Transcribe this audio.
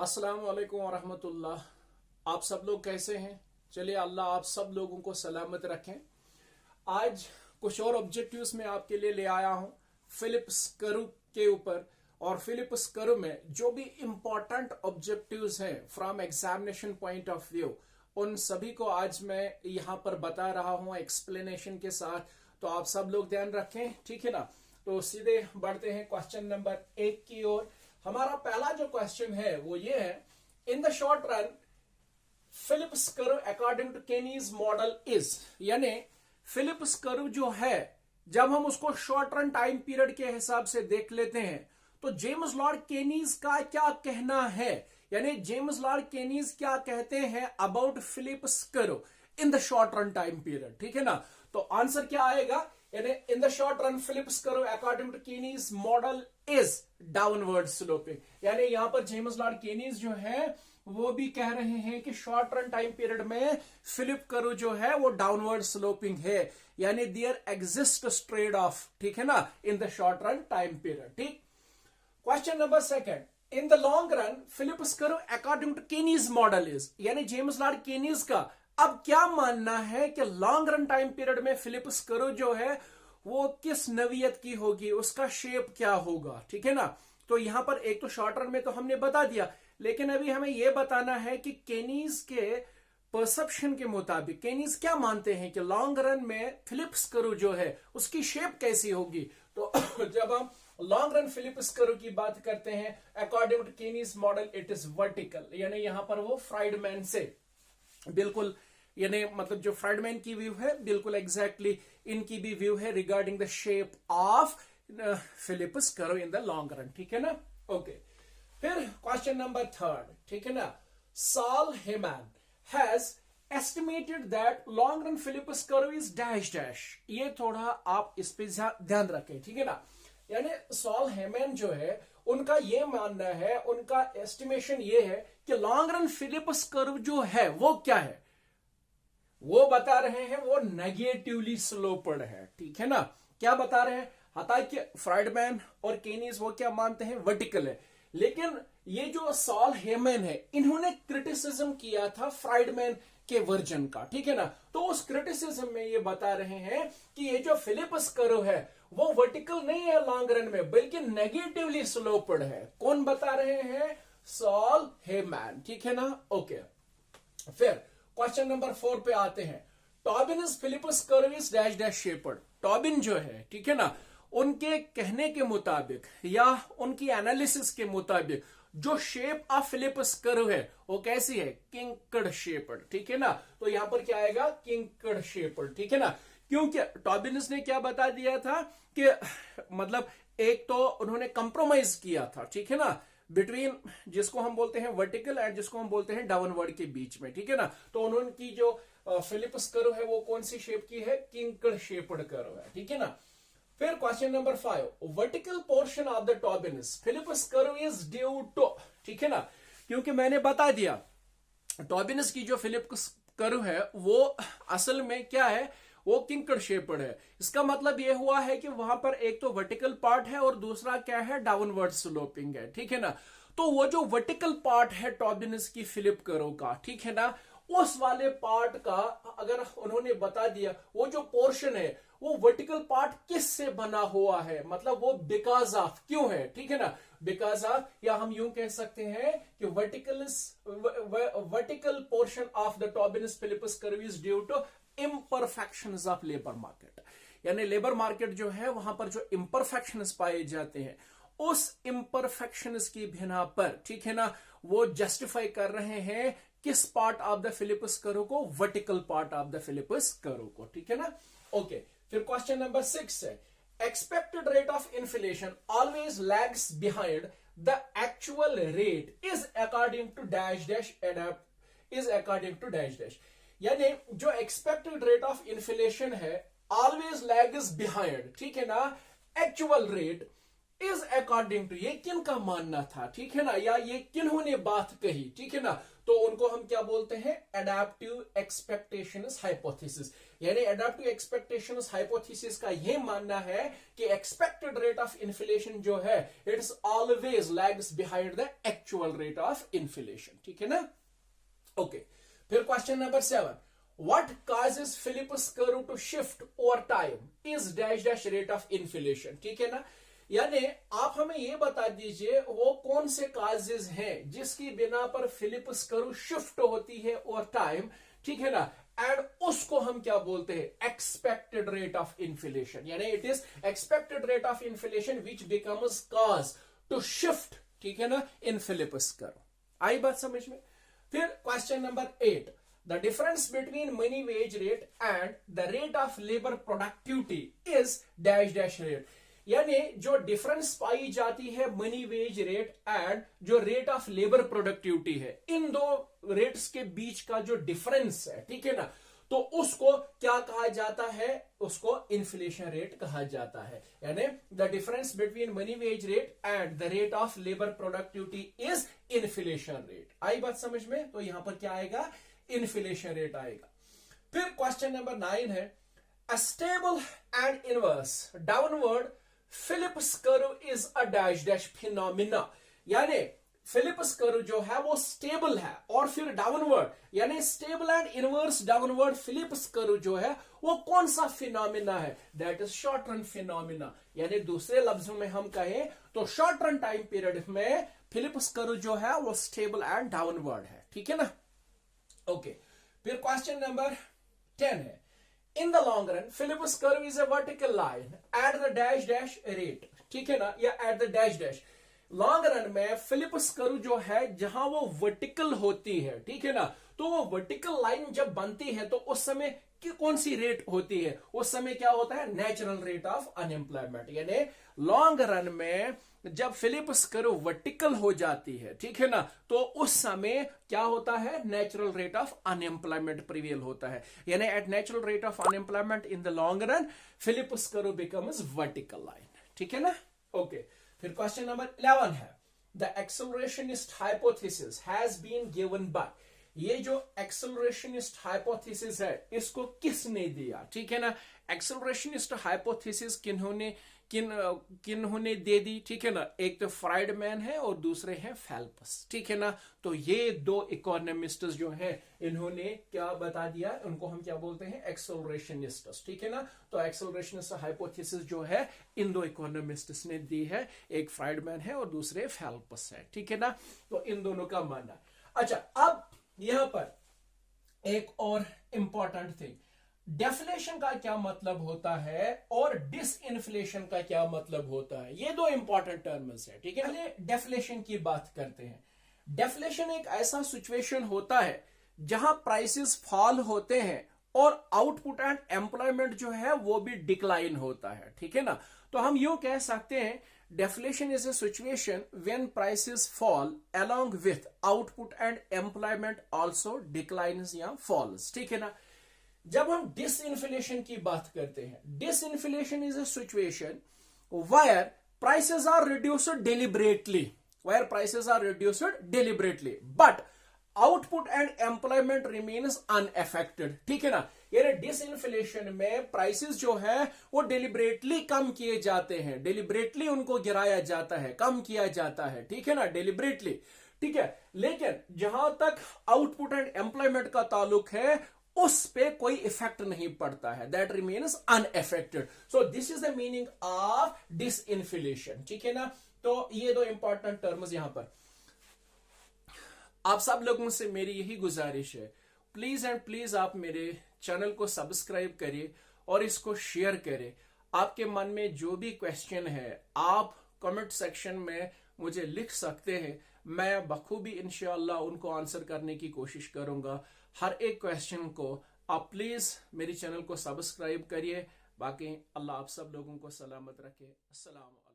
अस्सलाम वालेकुम वरहमतुल्लाह। आप सब लोग कैसे हैं? चलिए अल्लाह आप सब लोगों को सलामत रखें। आज कुछ और ऑब्जेक्टिव्स में आपके लिए ले आया हूं फिलिप्स कर्व के ऊपर। और फिलिप्स कर्व में जो भी इंपॉर्टेंट ऑब्जेक्टिव्स हैं from examination point of view, उन सभी को आज मैं यहां पर बता रहा हूं एक्सप्लेनेशन के साथ। तो आप सब लोग ध्यान रखें, ठीक है ना। तो सीधे बढ़ते हैं क्वेश्चन नंबर 1 की ओर। हमारा पहला जो क्वेश्चन है वो ये है, in the short run Phillips curve according to Keynes model is, यानी फिलिप्स कर्व जो है जब हम उसको शॉर्ट रन टाइम पीरियड के हिसाब से देख लेते हैं तो जेम्स लॉर्ड केनीज का क्या कहना है, यानी जेम्स लॉर्ड केनीज क्या कहते हैं about Phillips curve in the short run time period, ठीक है ना। तो आंसर क्या आएगा, यानी in the short run Phillips curve according to Keynes model is downward sloping. यानी यहां पर जेम्स लॉर्ड केनीज जो है वो भी कह रहे हैं कि शॉर्ट रन टाइम पीरियड में फिलिप कर्व जो है वो डाउनवर्ड स्लोपिंग है, यानी देयर एग्जिस्ट ट्रेड ऑफ, ठीक है ना, in the short run time period. ठीक। Question number second, in the long run Phillips curve according to Keynes model is, यानी जेम्स लॉर्ड केनीज का अब क्या मानना है कि लॉन्ग रन टाइम पीरियड में फिलिप्स कर्व जो है वो किस नवियत की होगी, उसका शेप क्या होगा, ठीक है ना। तो यहां पर एक तो शॉर्ट रन में तो हमने बता दिया, लेकिन अभी हमें यह बताना है कि केनीज के परसेप्शन के मुताबिक केनीज क्या मानते हैं कि लॉन्ग रन में फिलिप्स कर्व जो है उसकी शेप कैसी होगी। तो जब हम लॉन्ग रन फिलिप्स कर्व की बात करते हैं according to Keynes model it is vertical, यानी यहां पर वो फ्राइडमैन से बिल्कुल, यानी मतलब जो फ्राइडमैन की व्यू है बिल्कुल एग्जैक्टली इनकी भी व्यू है regarding the shape of Philips curve in the long run, ठीक है ना। ओके, फिर क्वेश्चन नंबर थर्ड, ठीक है ना, Saul Hyman has estimated that long run Phillips curve is dash dash. ये थोड़ा आप इस पे ध्यान रखें, ठीक है ना। यानी सॉल हेमैन जो है उनका ये मानना है, उनका एस्टिमेशन ये है कि लॉन्ग रन फिलिप्स कर्व जो है वो क्या है, वो बता रहे हैं वो नेगेटिवली स्लोप्ड है, ठीक है ना। क्या बता रहे हैं, हालांकि फ्राइडमैन और केनीज वो क्या मानते हैं, वर्टिकल है, लेकिन ये जो सॉल हेमैन है इन्होंने क्रिटिसिज्म किया था फ्राइडमैन के वर्जन का, ठीक है ना। तो उस क्रिटिसिज्म में ये बता रहे हैं कि ये जो फिलिप्स कर्व है वो वर्टिकल नहीं है लॉन्ग रन में, बल्कि नेगेटिवली स्लोप्ड है। कौन बता रहे हैं, सॉल हेमैन, ठीक है ना। ओके, फिर क्वेश्चन नंबर 4 पे आते हैं, Tobin's Phillips curve is dash dash shaped. Tobin जो है, ठीक है ना, उनके कहने के मुताबिक या उनकी एनालिसिस के मुताबिक जो शेप ऑफ फिलिप्स कर्व है वो कैसी है, किंकड़ शेपर्ड, ठीक है ना। तो यहां पर क्या आएगा, किंकड़ शेपर्ड, ठीक है ना। क्योंकि टॉबिन्स ने क्या बता दिया था कि मतलब एक तो उन्होंने कंप्रोमाइज किया था, ठीक है ना, बिटवीन जिसको हम बोलते हैं वर्टिकल एंड जिसको हम बोलते हैं डाउनवर्ड के बीच में, ठीक है ना। तो उन्होंने की जो फिलिप्स कर्व है वो कौन सी शेप की है, किंकड़ शेप्ड कर्व है, ठीक है ना। फिर question number 5, vertical portion of the Tobin's Phillips curve is due to, ठीक है ना, क्योंकि मैंने बता दिया टॉबिनस की जो फिलिप्स कर्व है वो असल में क्या है, वो किंकड़ शेप्ड है। इसका मतलब यह हुआ है कि वहां पर एक तो वर्टिकल पार्ट है और दूसरा क्या है, डाउनवर्ड स्लोपिंग है, ठीक है ना। तो वो जो वर्टिकल पार्ट है टॉबिनस की फिलिप कर्व का, ठीक है ना, उस वाले पार्ट का अगर उन्होंने बता दिया वो जो पोर्शन है वो वर्टिकल पार्ट किस से बना हुआ है, मतलब वो बिकॉज ऑफ क्यों है, ठीक है ना, बिकॉज ऑफ, या हम यूं कह सकते हैं कि vertical portion of the Tobin's Phillips curve is due to imperfections of labour market. यानी लेबर मार्केट जो है वहां पर जो इम्परफेक्शंस पाए जाते हैं उस इम्परफेक्शंस की बिना पर, ठीक है ना, वो जस्टिफाई कर रहे हैं किस part of the Phillips curve को, vertical part of the Phillips curve को, ठीक है ना। ओके, फिर क्वेश्चन नंबर 6 है, expected rate of inflation always lags behind the actual rate is according to dash dash is according to dash dash. यानी जो expected rate of inflation है always lags behind, ठीक है ना, actual rate is according to, ये किन का मानना था, ठीक है ना, या ये किन्होंने बात कही, ठीक है ना, तो उनको हम क्या बोलते हैं, एडेप्टिव एक्सपेक्टेशंस हाइपोथेसिस। यानी एडेप्टिव एक्सपेक्टेशंस हाइपोथेसिस का ये मानना है कि एक्सपेक्टेड रेट ऑफ इन्फ्लेशन जो है it's always lags behind the actual rate of inflation, ठीक है ना। ओके, फिर question number 7, what causes Phillips curve to shift over time is dash dash rate of inflation, ठीक है ना। यानी आप हमें ये बता दीजिए वो कौन से काजेज हैं जिसकी बिना पर फिलिप्स कर्व शिफ्ट होती है ओवर टाइम, ठीक है ना, एंड उसको हम क्या बोलते हैं, एक्सपेक्टेड रेट ऑफ इन्फ्लेशन। यानी it is expected rate of inflation which becomes cause to shift, ठीक है ना, इन फिलिप्स कर्व। आई बात समझ में। फिर question number 8, the difference between money wage rate and the rate of labor productivity is dash dash rate। यानी जो difference pi जाती है मनी वेज रेट एंड जो रेट ऑफ लेबर प्रोडक्टिविटी है, इन दो रेट्स के बीच का जो डिफरेंस है, ठीक है ना, तो उसको क्या कहा जाता है, उसको इन्फ्लेशन रेट कहा जाता है। यानी the difference between money wage rate and the rate of labour productivity is inflation rate. आई बात समझ में। तो यहां पर क्या आएगा, इन्फ्लेशन रेट आएगा। फिर क्वेश्चन नंबर 9 है, a stable and inverse downward Philips curve is a dash dash phenomena. यानी फिलिप्स कर्व जो है वो स्टेबल है और फिर डाउनवर्ड, यानी stable and inverse downward Philips curve जो है वो कौन सा फिनोमिना है, that is short run phenomena. यानी दूसरे लफ्जों में हम कहें तो शॉर्ट रन टाइम पीरियड में फिलिप्स कर्व जो है वो स्टेबल एंड डाउनवर्ड है, ठीक है ना। ओके, फिर क्वेश्चन नंबर 10 है, in the long run Phillips curve is a vertical line at the dash dash rate, ठीक है ना, या at the dash dash. Long run में फिलिप्स कर्व जो है जहां वो वर्टिकल होती है, ठीक है ना, तो वो वर्टिकल लाइन जब बनती है तो उस समय कि कौन सी रेट होती है, उस समय क्या होता है, नेचुरल रेट ऑफ अनएम्प्लॉयमेंट। यानी लॉन्ग रन में जब फिलिप्स कर्व वर्टिकल हो जाती है, ठीक है ना, तो उस समय क्या होता है, natural rate of unemployment prevail होता है। यानी at natural rate of unemployment in the long run Phillips curve becomes vertical line, ठीक है ना। ओके, फिर क्वेश्चन नंबर 11 है, the accelerationist hypothesis has been given by. ये जो एक्सेलरेशनिस्ट हाइपोथेसिस है इसको किसने दिया, ठीक है ना। एक्सेलरेशनिस्ट हाइपोथेसिस किन्होंने दे दी, ठीक है ना, एक तो फ्राइडमैन है और दूसरे हैं फेल्प्स, ठीक है ना। तो ये दो इकोनॉमिस्ट्स जो हैं इन्होंने क्या बता दिया, उनको हम क्या बोलते हैं, एक्सेलरेशनिस्ट्स, ठीक है ना। तो एक्सेलरेशनिस्ट हाइपोथेसिस जो है इन दो इकोनॉमिस्ट्स ने दी है, एक फ्राइडमैन है और दूसरे फेल्प्स है, ठीक है ना। तो इन दोनों का मानना। अच्छा, अब यहां पर एक और इंपॉर्टेंट थिंग, डेफ्लेशन का क्या मतलब होता है और डिसइन्फ्लेशन का क्या मतलब होता है, ये दो इंपॉर्टेंट टर्म्स है, ठीक है। पहले डेफ्लेशन की बात करते हैं। डेफ्लेशन एक ऐसा सिचुएशन होता है जहां प्राइसेस फॉल होते हैं और आउटपुट एंड एम्प्लॉयमेंट जो है वो भी डिक्लाइन होता है, ठीक है ना। तो हम यूं कह सकते हैं, deflation is a situation when prices fall along with output and employment also declines या falls, ठीक है ना। जब हम disinflation की बात करते हैं, disinflation is a situation where prices are reduced deliberately, but output and employment remains unaffected, ठीक है ना। यानी डिसइन्फ्लेशन में प्राइसेस जो है वो डेलिबरेटली कम किए जाते हैं, डेलिबरेटली उनको गिराया जाता है, कम किया जाता है, ठीक है ना, डेलिबरेटली, ठीक है। लेकिन जहां तक आउटपुट एंड एम्प्लॉयमेंट का ताल्लुक है उस पे कोई इफेक्ट नहीं पड़ता है, that remains unaffected. So this is the meaning of disinflation, ठीक है ना। तो ये दो इंपॉर्टेंट टर्म्स यहां पर। आप सब लोगों से मेरी यही गुजारिश है, प्लीज एंड प्लीज आप मेरे चैनल को सब्सक्राइब करिए और इसको शेयर करें। आपके मन में जो भी क्वेश्चन है आप कमेंट सेक्शन में मुझे लिख सकते हैं, मैं बखूबी इंशाअल्लाह उनको आंसर करने की कोशिश करूंगा। हर एक क्वेश्चन को आप प्लीज मेरे चैनल को सब्सक्राइब करिए। बाकी अल्लाह आप सब लोगों को सलामत रखे। अस्सलाम।